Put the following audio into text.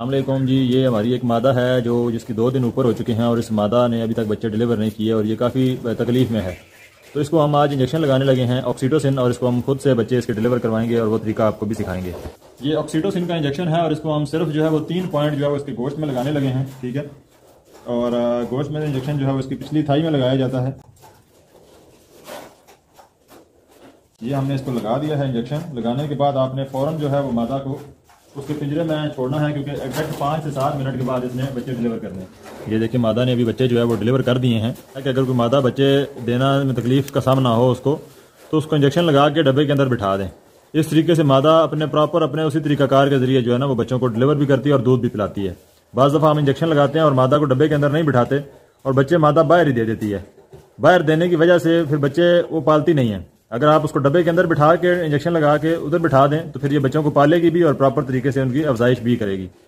अस्सलामुअलैकुम जी। ये हमारी एक मादा है जो जिसकी 2 दिन ऊपर हो चुके हैं और इस मादा ने अभी तक बच्चे डिलीवर नहीं किए और ये काफ़ी तकलीफ में है। तो इसको हम आज इंजेक्शन लगाने लगे हैं ऑक्सीटोसिन, और इसको हम खुद से बच्चे इसके डिलीवर करवाएंगे और वो तरीका आपको भी सिखाएंगे। ये ऑक्सीटोसिन का इंजेक्शन है और इसको हम सिर्फ जो है वो 3 पॉइंट जो है वो इसके गोश्त में लगाने लगे हैं, ठीक है। और गोश्त में इंजेक्शन जो है वो इसकी पिछली थाई में लगाया जाता है। ये हमने इसको लगा दिया है। इंजेक्शन लगाने के बाद आपने फ़ौरन जो है वो मादा को उसके पिंजरे में छोड़ना है, क्योंकि एग्जैक्ट 5 से 7 मिनट के बाद इसने बच्चे डिलीवर करने हैं। ये देखिए मादा ने अभी बच्चे जो है वो डिलीवर कर दिए हैं। कि अगर कोई मादा बच्चे देना में तकलीफ का सामना हो उसको, तो उसको इंजेक्शन लगा के डब्बे के अंदर बिठा दें। इस तरीके से मादा अपने उसी तरीकाकार के जरिए जो है ना वो बच्चों को डिलीवर भी करती है और दूध भी पिलाती है। बाज़ दफ़ा हम इंजेक्शन लगाते हैं और मादा को डब्बे के अंदर नहीं बिठाते और बच्चे मादा बाहर ही दे देती है। बाहर देने की वजह से फिर बच्चे वो पालती नहीं है। अगर आप उसको डब्बे के अंदर बिठा के इंजेक्शन लगा के उधर बिठा दें तो फिर ये बच्चों को पालेगी भी और प्रॉपर तरीके से उनकी अफजाइश भी करेगी।